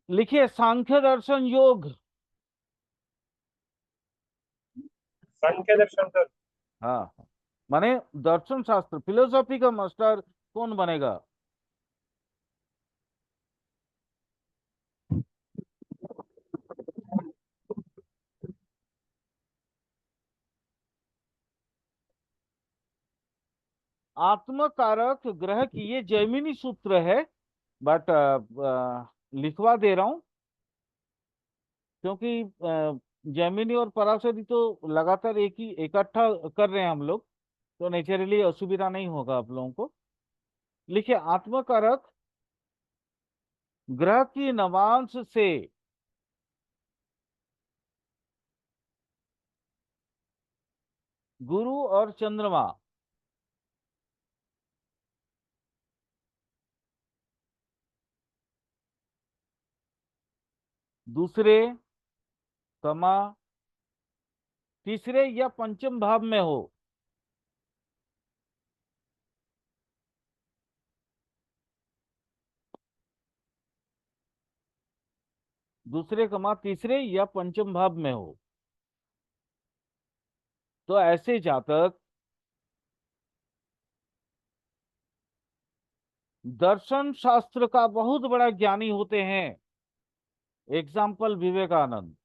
लिखिए सांख्य दर्शन योग। संख्या दर्शन सर। हाँ, माने दर्शन शास्त्र फिलोसॉफी का मास्टर कौन बनेगा? आत्मकारक ग्रह की, ये जैमिनी सूत्र है, बट लिखवा दे रहा हूं क्योंकि जैमिनी और पराशरी तो लगातार एक ही इकट्ठा कर रहे हैं हम लोग, तो नेचुरली असुविधा नहीं होगा आप लोगों को। लिखिए आत्मकारक ग्रह की नवांश से गुरु और चंद्रमा, दूसरे कमा तीसरे या पंचम भाव में हो। दूसरे कमा तीसरे या पंचम भाव में हो तो ऐसे जातक दर्शन शास्त्र का बहुत बड़ा ज्ञानी होते हैं। एग्जाम्पल विवेकानंद।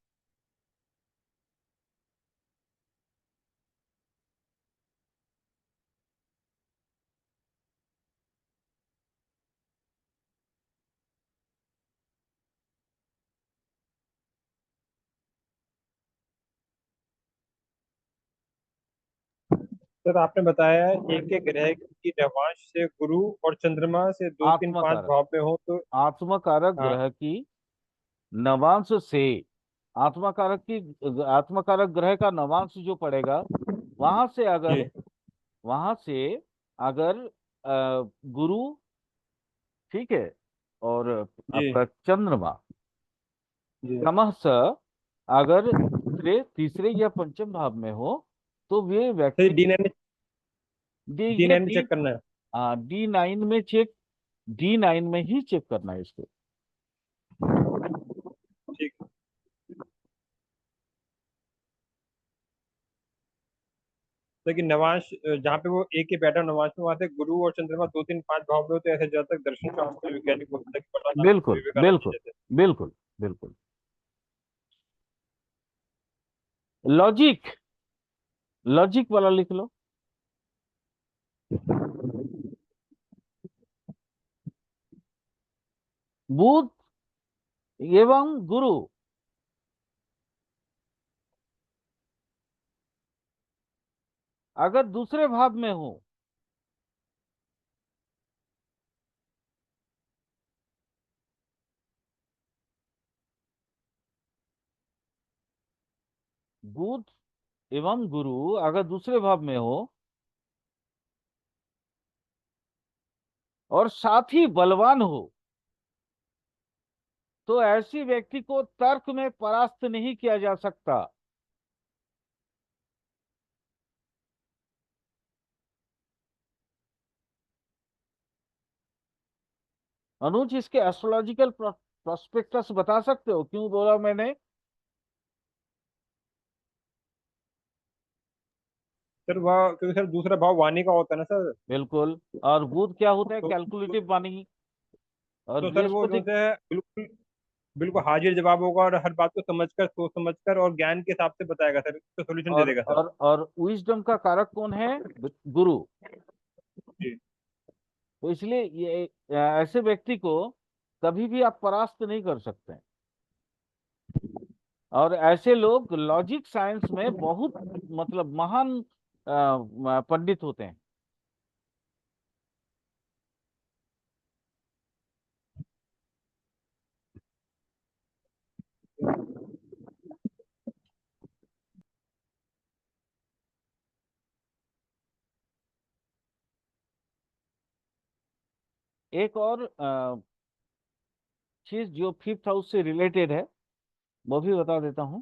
सर आपने बताया एक एक ग्रह की नवांश से गुरु और चंद्रमा से दो तीन पांच आत्मकारक भाव में हो तो। आत्मकारक हाँ। ग्रह की नवांश से, आत्मकारक ग्रह का नवांश जो पड़ेगा, वहां से अगर जी। वहां से अगर गुरु, ठीक है, और जी। आपका चंद्रमा जी। क्रमशः अगर दूसरे तीसरे या पंचम भाव में हो तो वे सर व्यक्ति, डी ये नाइन चेक करना है। D9 में चेक, D9 में ही चेक करना है इसको। ठीक। लेकिन नवांश जहाँ पे वो एक ही बैठा नवांश में वहां से गुरु और चंद्रमा दो तीन पांच भाव में हो तो ऐसे जहाँ तक दर्शन शास्त्र वैज्ञानिक बोलते हैं कि पता ना बिल्कुल विवेकानंद जी बिल्कुल जैसे। बिल्कुल बिल्कुल। लॉजिक, लॉजिक वाला लिख लो। बुध एवं गुरु अगर दूसरे भाव में हो, बुध एवं गुरु अगर दूसरे भाव में हो और साथ ही बलवान हो तो ऐसी व्यक्ति को तर्क में परास्त नहीं किया जा सकता। अनुज, इसके एस्ट्रोलॉजिकल प्रोस्पेक्टस बता सकते हो क्यों बोला मैंने? सर वह क्योंकि सर दूसरा भाव वाणी का होता है ना सर। बिल्कुल। और बुध क्या होता है? तो कैलकुलेटिव वाणी। और तो सर वो जो बृहस्पति, होता है बिल्कुल बिल्कुल हाजिर जवाब होगा और हर बात को समझकर सोच समझकर और ज्ञान के हिसाब से बताएगा सर तो सोल्यूशन दे और देगा सर। और विजडम का कारक कौन है? गुरु। जी। तो इसलिए ये ऐसे व्यक्ति को कभी भी आप परास्त नहीं कर सकते हैं। और ऐसे लोग लॉजिक साइंस में बहुत, मतलब महान पंडित होते हैं। एक और चीज जो फिफ्थ हाउस से रिलेटेड है वो भी बता देता हूं।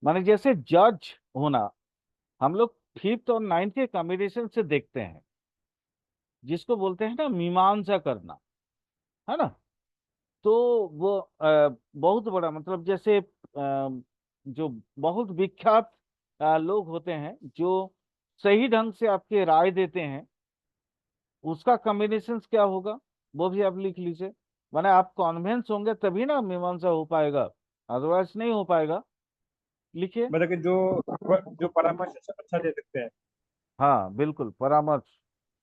माने जैसे जज होना, हम लोग फिफ्थ और नाइन्थ के कॉम्बिनेशन से देखते हैं, जिसको बोलते हैं ना मीमांसा करना, है ना? तो वो बहुत बड़ा मतलब जैसे जो बहुत विख्यात लोग होते हैं जो सही ढंग से आपके राय देते हैं, उसका कॉम्बिनेशन क्या होगा वो भी आप लिख लीजिए। माने आप कॉन्वेंस होंगे तभी ना मीमांसा हो पाएगा, अदरवाइज नहीं हो पाएगा। लिखिए। मतलब कि जो जो परामर्श अच्छा दे सकते हैं। हाँ बिल्कुल, परामर्श।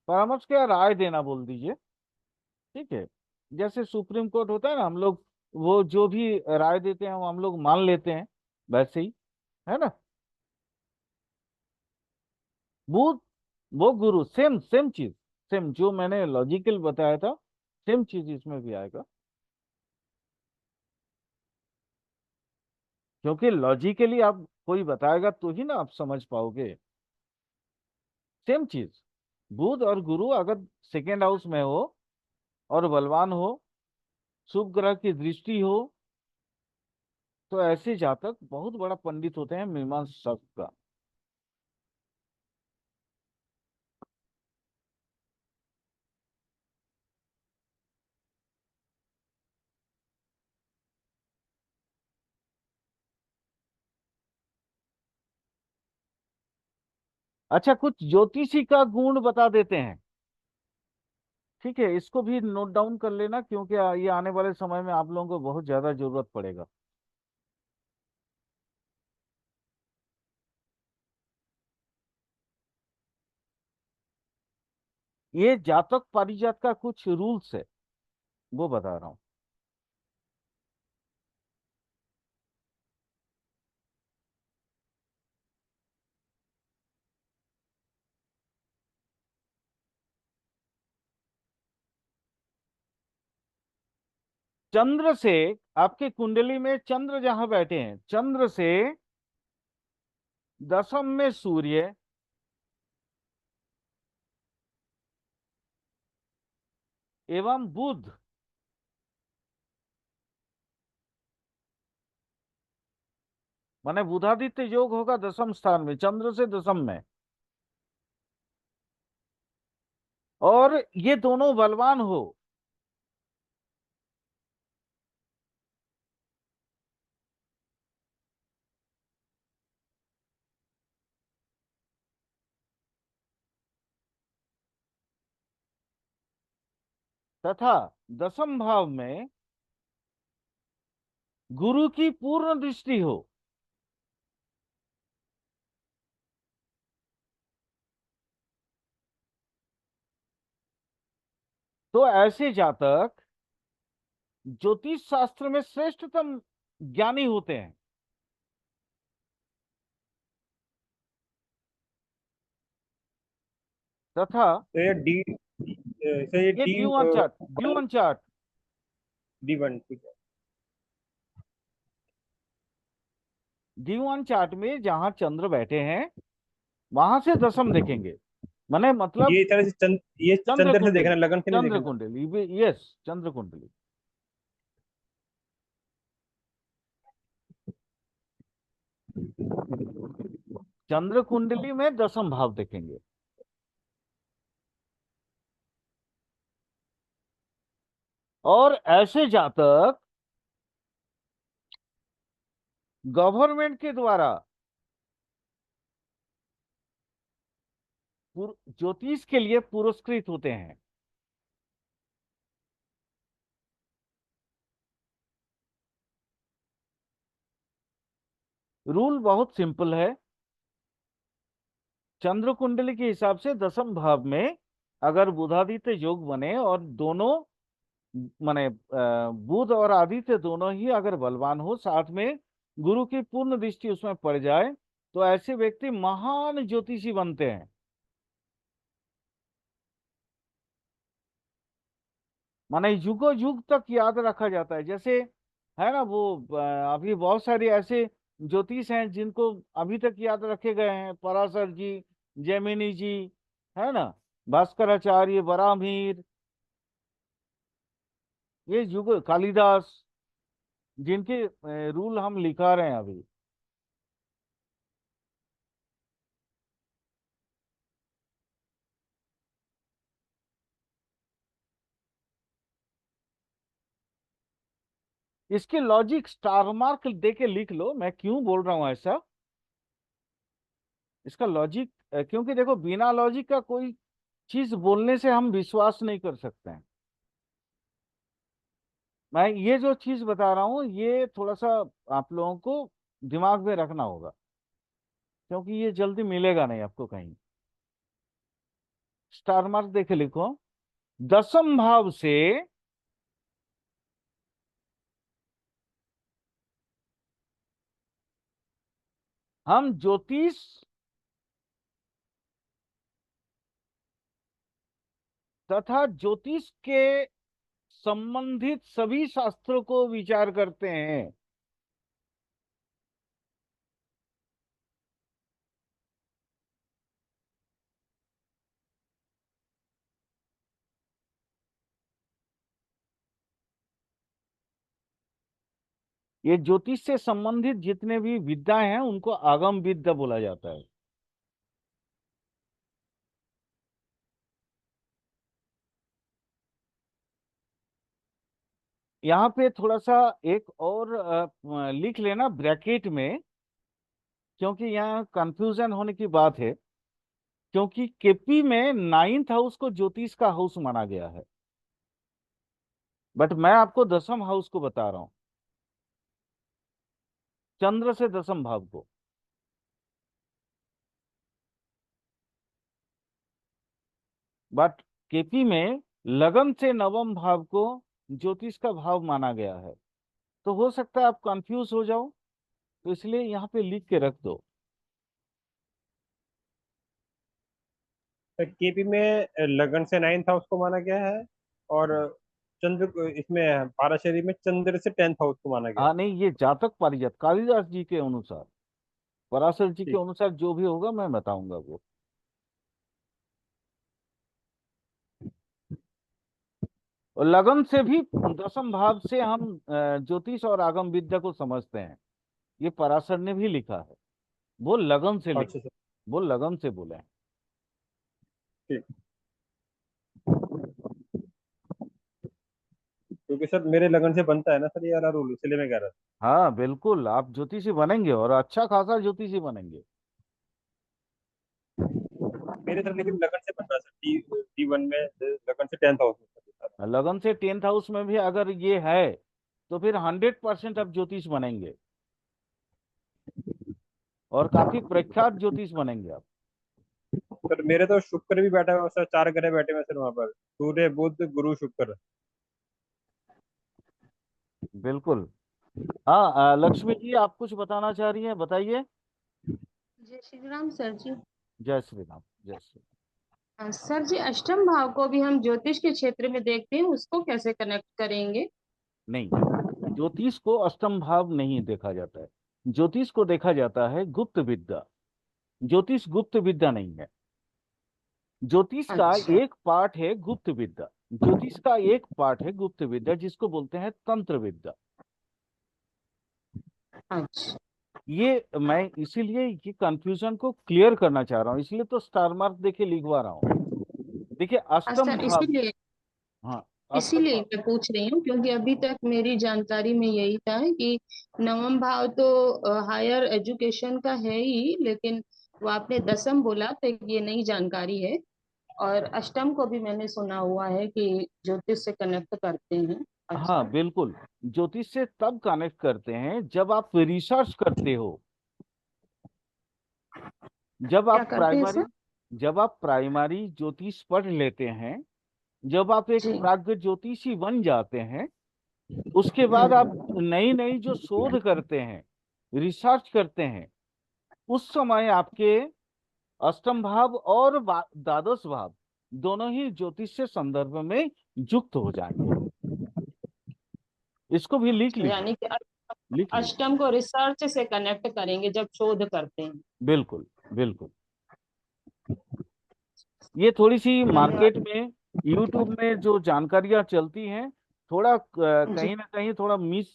परामर्श क्या, राय देना बोल दीजिए। ठीक है। जैसे सुप्रीम कोर्ट होता है ना, हम लोग वो जो भी राय देते हैं वो हम लोग मान लेते हैं, वैसे ही, है ना। वो वो गुरु, सेम सेम चीज, सेम जो मैंने लॉजिकल बताया था, सेम चीज इसमें भी आएगा। क्योंकि लॉजिकली आप कोई बताएगा तो ही ना आप समझ पाओगे। सेम चीज, बुध और गुरु अगर सेकेंड हाउस में हो और बलवान हो, शुभ ग्रह की दृष्टि हो, तो ऐसे जातक बहुत बड़ा पंडित होते हैं मीमांसा शास्त्र का। अच्छा, कुछ ज्योतिषी का गुण बता देते हैं। ठीक है, इसको भी नोट डाउन कर लेना, क्योंकि ये आने वाले समय में आप लोगों को बहुत ज्यादा जरूरत पड़ेगा। ये जातक पारिजात का कुछ रूल्स है, वो बता रहा हूं। चंद्र से, आपके कुंडली में चंद्र जहां बैठे हैं, चंद्र से दशम में सूर्य एवं बुध, माने बुधादित्य योग होगा दशम स्थान में, चंद्र से दशम में। और ये दोनों बलवान हो, तथा दशम भाव में गुरु की पूर्ण दृष्टि हो, तो ऐसे जातक ज्योतिष शास्त्र में श्रेष्ठतम ज्ञानी होते हैं। तथा तो ये डी तो ये ये D due on chart, due one on chart, D1 ठीक है। ड्यू ऑन चार्ट में जहां चंद्र बैठे हैं वहां से दशम देखेंगे, माने मतलब ये इस तरह से ये चंद्र चंद्र से देखना, कुंडली, लगन से नहीं चंद्र देखना। कुंडली, यस, चंद्र कुंडली। चंद्र कुंडली में दशम भाव देखेंगे। और ऐसे जातक गवर्नमेंट के द्वारा ज्योतिष के लिए पुरस्कृत होते हैं। रूल बहुत सिंपल है। चंद्र कुंडली के हिसाब से दशम भाव में अगर बुधादित्य योग बने और दोनों माने बुध और आदित्य दोनों ही अगर बलवान हो, साथ में गुरु की पूर्ण दृष्टि उसमें पड़ जाए, तो ऐसे व्यक्ति महान ज्योतिषी बनते हैं। माने युगों युग तक याद रखा जाता है। जैसे है ना वो अभी बहुत सारे ऐसे ज्योतिष हैं जिनको अभी तक याद रखे गए हैं, पराशर जी, जैमिनी जी, है ना, भास्कराचार्य, बरामीर, ये युग, कालिदास, जिनके रूल हम लिखा रहे हैं अभी। इसके लॉजिक स्टार मार्क दे के लिख लो। मैं क्यों बोल रहा हूं ऐसा, इसका लॉजिक, क्योंकि देखो बिना लॉजिक का कोई चीज बोलने से हम विश्वास नहीं कर सकते हैं। मैं ये जो चीज बता रहा हूँ ये थोड़ा सा आप लोगों को दिमाग में रखना होगा, क्योंकि ये जल्दी मिलेगा नहीं आपको कहीं। स्टार मार्क देके लिखो, दसम भाव से हम ज्योतिष तथा ज्योतिष के संबंधित सभी शास्त्रों को विचार करते हैं। ये ज्योतिष से संबंधित जितने भी विद्याएं हैं उनको आगम विद्या बोला जाता है। यहाँ पे थोड़ा सा एक और लिख लेना ब्रैकेट में, क्योंकि यहाँ कंफ्यूजन होने की बात है। क्योंकि केपी में नाइन्थ हाउस को ज्योतिष का हाउस माना गया है, बट मैं आपको दसम हाउस को बता रहा हूं, चंद्र से दसम भाव को। बट केपी में लगन से नवम भाव को ज्योतिष का भाव माना गया है। तो हो सकता है आप कंफ्यूज हो जाओ, तो इसलिए यहाँ पे लिख के रख दो। केपी में लगन से 9th हाउस को माना गया है, और चंद्र इसमें पाराशरी में चंद्र से 10th हाउस को माना गया है। हाँ नहीं, ये जातक पारिजात कालिदास जी के अनुसार, पराशर जी के ठीक। अनुसार जो भी होगा मैं बताऊंगा वो। और लगन से भी दसम भाव से हम ज्योतिष और आगम विद्या को समझते हैं। ये पराशर ने भी लिखा है। वो लगन से लिख, अच्छा सर। वो लगन से बोले हैं। ठीक। क्योंकि सर मेरे लगन से बनता है ना सर ये वाला रूल, इसलिए मैं कह रहा हाँ बिल्कुल, आप ज्योतिषी बनेंगे और अच्छा खासा ज्योतिषी बनेंगे। था मेरे सर, लेकिन लगन से बन रहा है सर, D1 में लगन से 10th हाउस में सर। लगन से टेंथ हाउस में भी अगर ये है तो फिर 100% आप ज्योतिष बनेंगे, और काफी प्रख्यात ज्योतिष बनेंगे आप। सर मेरे तो शुक्र भी बैठा हुआ सर, 4 ग्रह बैठे हुए हैं सर वहां पर, सूर्य बुध गुरु शुक्र। बिल्कुल। हाँ लक्ष्मी जी आप कुछ बताना चाह रही हैं, बताइए। जय श्री राम सर जी। जय श्री राम, जय श्री सर जी, अष्टम भाव को भी हम ज्योतिष के क्षेत्र में देखते हैं, उसको कैसे कनेक्ट करेंगे? राम। नहीं, ज्योतिष को अष्टम भाव नहीं देखा जाता है। ज्योतिष को देखा जाता है गुप्त विद्या। ज्योतिष गुप्त विद्या नहीं है। ज्योतिष का अच्छा। एक पार्ट है गुप्त विद्या। ज्योतिष का एक पार्ट है गुप्त विद्या, जिसको बोलते हैं तंत्र विद्या। अच्छा। ये मैं इसीलिए ये कंफ्यूजन को क्लियर करना चाह रहा हूँ, इसलिए तो स्टार मार्क देके लिखवा रहा हूँ। देखिए अष्टम सर भाव। इसीलिए हाँ, अष्टम इसीलिए भाव। मैं पूछ रही हूँ, क्योंकि अभी तक मेरी जानकारी में यही था कि नवम भाव तो हायर एजुकेशन का है ही, लेकिन वो आपने दसम बोला तो ये नई जानकारी है। और अष्टम को भी मैंने सुना हुआ है कि ज्योतिष से कनेक्ट करते हैं। हाँ अच्छा। बिल्कुल, ज्योतिष से तब कनेक्ट करते हैं जब आप रिसर्च करते हो। जब क्या आप करते हैं प्राइमरी सर? जब आप प्राइमरी ज्योतिष पढ़ लेते हैं, जब आप एक जी। प्राज्ञ ज्योतिषी बन जाते हैं, उसके बाद आप हम्म। नई नई जो शोध करते हैं, रिसर्च करते हैं, उस समय आपके अष्टम भाव और द्वादश भाव दोनों ही ज्योतिष से संदर्भ में युक्त हो जाएंगे। इसको भी लिख लीजिए, यानी कि लिख लीजिए। अष्टम को रिसर्च से कनेक्ट करेंगे जब शोध करते हैं। बिल्कुल बिल्कुल। ये थोड़ी सी मार्केट धन्यवाद। में, यूट्यूब में जो जानकारियां चलती हैं, थोड़ा जी। कहीं ना कहीं थोड़ा मिस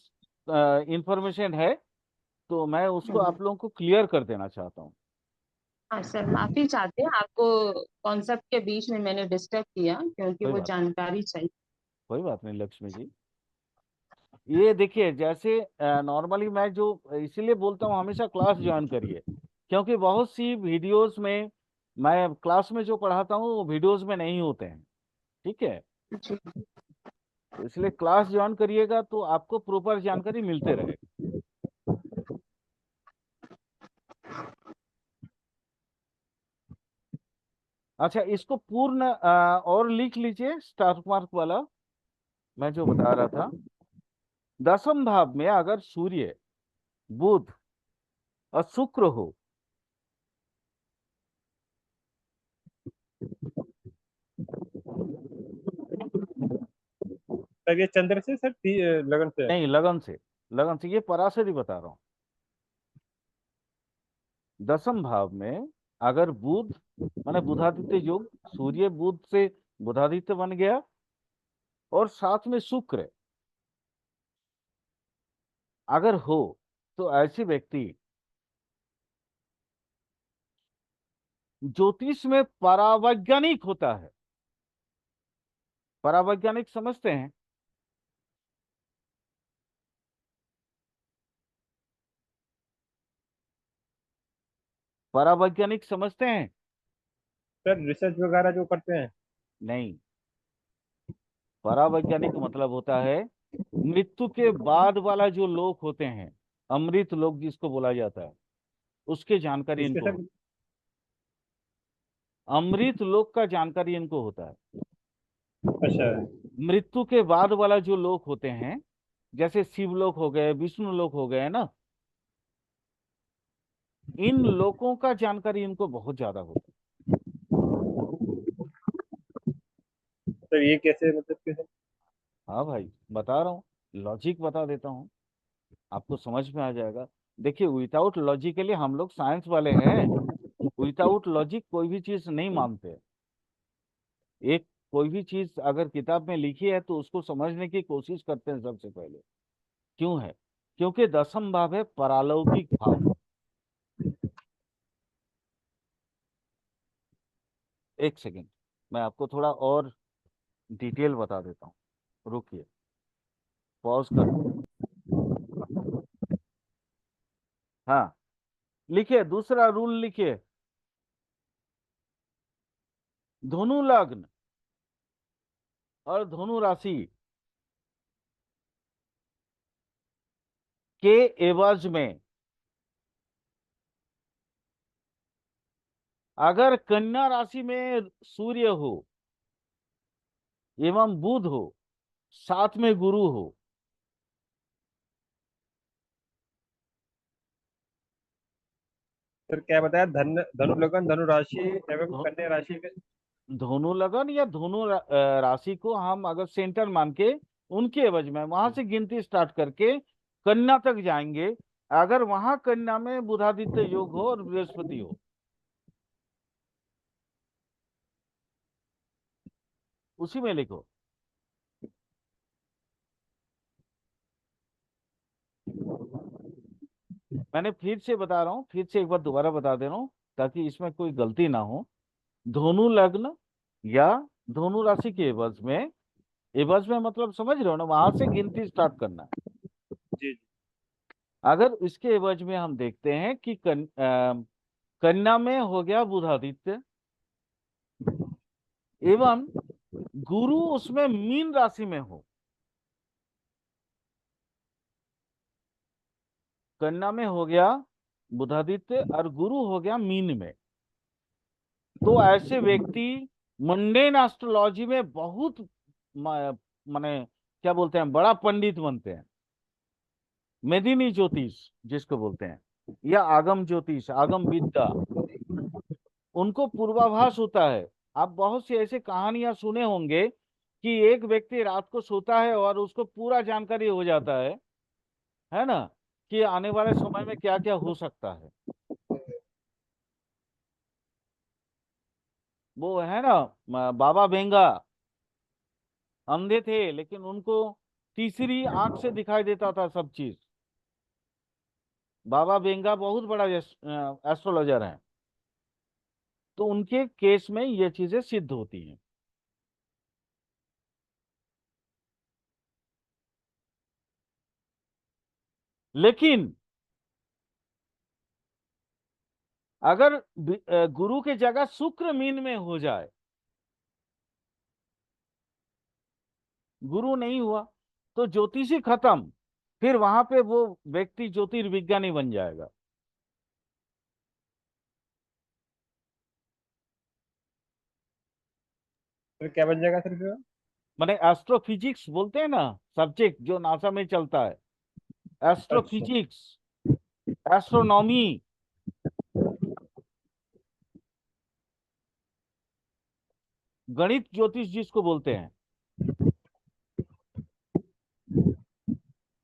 इंफॉर्मेशन है, तो मैं उसको हम्म। आप लोगों को क्लियर कर देना चाहता हूँ। हाँ सर, माफी चाहते हैं आपको, कॉन्सेप्ट के बीच में मैंने डिस्टर्ब किया, क्योंकि कोई वो बात नहीं, जानकारी चाहिए। कोई बात नहीं लक्ष्मी जी। ये देखिए, जैसे नॉर्मली मैं जो इसीलिए बोलता हूँ हमेशा क्लास ज्वाइन करिए, क्योंकि बहुत सी वीडियोस में मैं क्लास में जो पढ़ाता हूँ वो वीडियोस में नहीं होते हैं। ठीक है, जी। तो इसलिए क्लास ज्वाइन करिएगा तो आपको प्रॉपर जानकारी मिलते रहेगी। अच्छा, इसको पूर्ण और लिख लीजिए, स्टार मार्क वाला मैं जो बता रहा था। दसम भाव में अगर सूर्य, बुध और शुक्र हो, सर ये चंद्र से सर लगन से है। नहीं लगन से, लगन से, ये पराशरी बता रहा हूं। दसम भाव में अगर बुध, माने बुधादित्य योग, सूर्य बुध से बुधादित्य बन गया, और साथ में शुक्र अगर हो, तो ऐसे व्यक्ति ज्योतिष में परावैज्ञानिक होता है। परावैज्ञानिक समझते हैं? परावैज्ञानिक समझते हैं? सर रिसर्च वगैरह जो करते हैं। नहीं, परावैज्ञानिक मतलब होता है मृत्यु के बाद वाला जो लोक होते हैं, अमृत लोक जिसको बोला जाता है, उसके जानकारी इसके इनको सर। हो। अमृत लोक का जानकारी इनको होता है। अच्छा। मृत्यु के बाद वाला जो लोक होते हैं, जैसे शिवलोक हो गए, विष्णु लोक हो गए ना, इन लोकों का जानकारी इनको बहुत ज्यादा होता है। सर ये कैसे मतलब कैसे। हाँ भाई, बता रहा हूँ, लॉजिक बता देता हूँ, आपको समझ में आ जाएगा। देखिए, विदाउट लॉजिकली हम लोग साइंस वाले हैं, विदाउट लॉजिक कोई भी चीज नहीं मानते। एक कोई भी चीज अगर किताब में लिखी है तो उसको समझने की कोशिश करते हैं सबसे पहले। क्यों है? क्योंकि दसम भाव है पारलौकिक भाव। एक सेकंड, मैं आपको थोड़ा और डिटेल बता देता हूँ, रुकिए, पॉज कर दो। हाँ, लिखिए, दूसरा रूल लिखिए। धनु लग्न और धनु राशि के एवज में अगर कन्या राशि में सूर्य हो एवं बुध हो, साथ में गुरु हो, सर क्या बताया, धनु लगन धनु राशि एवं धो- कन्या राशि में। धनु लगन या राशि को हम अगर सेंटर मान के उनके एवज में वहां से गिनती स्टार्ट करके कन्या तक जाएंगे। अगर वहां कन्या में बुधादित्य योग हो और बृहस्पति हो, उसी में लिखो। मैंने फिर से बता रहा हूँ, फिर से एक बार दोबारा बता दे रहा हूँ ताकि इसमें कोई गलती ना हो। धनु लग्न या धनु राशि के एवज में मतलब समझ रहे हो ना, वहां से गिनती स्टार्ट करना है। जी जी। अगर इसके एवज में हम देखते हैं कि कन्या में हो गया बुधादित्य एवं गुरु उसमें मीन राशि में हो, कन्या में हो गया बुधादित्य और गुरु हो गया मीन में, तो ऐसे व्यक्ति मंडेन एस्ट्रोलॉजी में बहुत माने क्या बोलते हैं, बड़ा पंडित बनते हैं। मेदिनी ज्योतिष जिसको बोलते हैं, या आगम ज्योतिष, आगम विद्या, उनको पूर्वाभास होता है। आप बहुत सी ऐसी कहानियां सुने होंगे कि एक व्यक्ति रात को सोता है और उसको पूरा जानकारी हो जाता है ना, कि आने वाले समय में क्या क्या हो सकता है। वो है ना, बाबा बेंगा, अंधे थे लेकिन उनको तीसरी आंख से दिखाई देता था सब चीज। बाबा बेंगा बहुत बड़ा एस्ट्रोलॉजर है, तो उनके केस में ये चीजें सिद्ध होती हैं। लेकिन अगर गुरु के जगह शुक्र मीन में हो जाए, गुरु नहीं हुआ तो ज्योतिषी खत्म, फिर वहां पे वो व्यक्ति ज्योतिर्विज्ञानी बन जाएगा। फिर क्या बन जाएगा सर फिर? माने एस्ट्रोफिजिक्स बोलते हैं ना, सब्जेक्ट जो नासा में चलता है, अच्छा। एस्ट्रोफिजिक्स, एस्ट्रोनॉमी, गणित ज्योतिष जिसको बोलते हैं।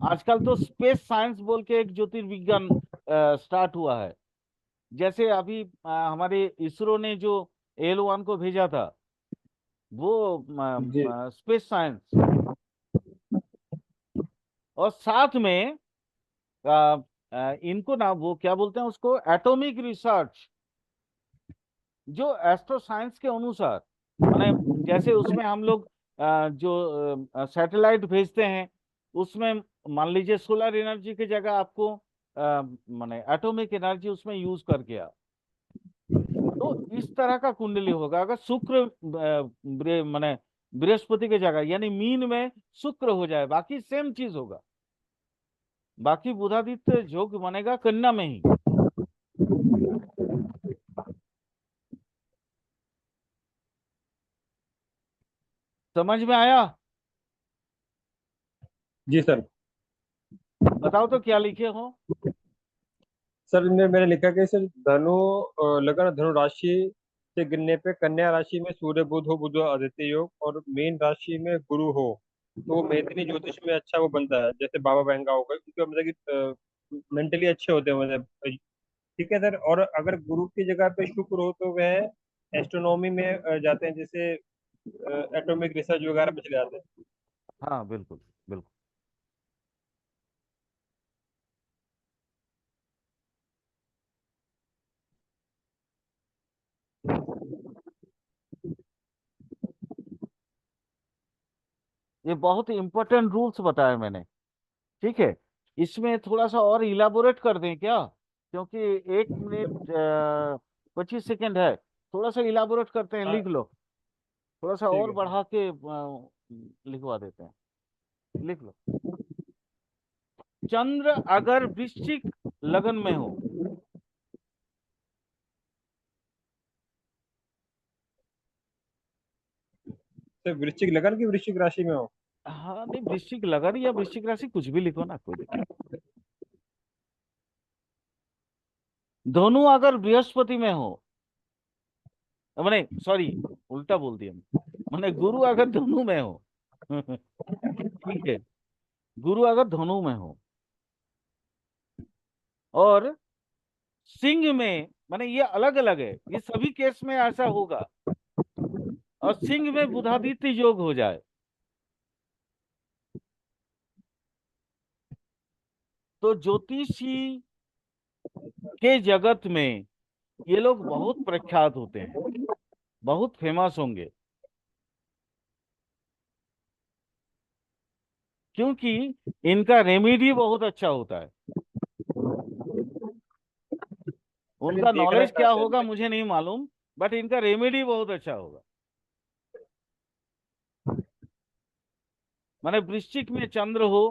आजकल तो स्पेस साइंस बोल के एक ज्योतिर्विज्ञान स्टार्ट हुआ है। जैसे अभी हमारे इसरो ने जो L1 को भेजा था, वो जी स्पेस साइंस, और साथ में इनको ना वो क्या बोलते हैं उसको, एटॉमिक रिसर्च, जो एस्ट्रो साइंस के अनुसार, माने जैसे उसमें हम लोग जो सैटेलाइट भेजते हैं, उसमें मान लीजिए सोलर एनर्जी की जगह आपको माने एटॉमिक एनर्जी उसमें यूज करके आ, तो इस तरह का कुंडली होगा। अगर शुक्र माने बृहस्पति की जगह यानी मीन में शुक्र हो जाए, बाकी सेम चीज होगा, बाकी बुधादित्य योग बनेगा कन्या में ही। समझ में आया? जी सर। बताओ तो क्या लिखे हो। सर इनमें मैंने लिखा कि सर धनु लगन धनु राशि से गिनने पे कन्या राशि में सूर्य बुध हो, बुध आदित्य योग, और मीन राशि में गुरु हो तो मैथिली ज्योतिष में अच्छा वो बनता है, जैसे बाबा वेंगा हो गए, क्योंकि मतलब कि मेंटली अच्छे होते हैं मतलब। ठीक है सर। और अगर गुरु की जगह पे शुक्र हो तो वह एस्ट्रोनॉमी में जाते हैं, जैसे एटॉमिक रिसर्च वगैरह में चले जाते हैं। हाँ बिल्कुल, बिल्कुल। ये बहुत इंपॉर्टेंट रूल्स बताए मैंने, ठीक है। इसमें थोड़ा सा और इलाबोरेट कर दें क्या, क्योंकि 1 मिनट 25 सेकंड है, थोड़ा सा इलाबोरेट करते हैं, हाँ लिख लो। थोड़ा सा ठीक और है सर। बढ़ा के लिखवा देते हैं, लिख लो। चंद्र अगर वृश्चिक लगन में हो, सर वृश्चिक लगन की वृश्चिक राशि में हो? हाँ नहीं, वृश्चिक लगन या वृश्चिक राशि कुछ भी लिखो ना, कोई दिक्कत। दोनों अगर बृहस्पति में हो, मैंने सॉरी उल्टा बोल दिया, मैंने गुरु अगर दोनों में हो ठीक है, गुरु अगर धनु में हो और सिंह में, माने ये अलग अलग है, ये सभी केस में ऐसा होगा, और सिंह में बुधादित्य योग हो जाए, तो ज्योतिषी के जगत में ये लोग बहुत प्रख्यात होते हैं, बहुत फेमस होंगे, क्योंकि इनका रेमेडी बहुत अच्छा होता है। सर ये उनका देखना नॉलेज कहाँ क्या से है होगा मतलब? मुझे नहीं मालूम, बट इनका रेमेडी बहुत अच्छा होगा। माने वृश्चिक में चंद्र हो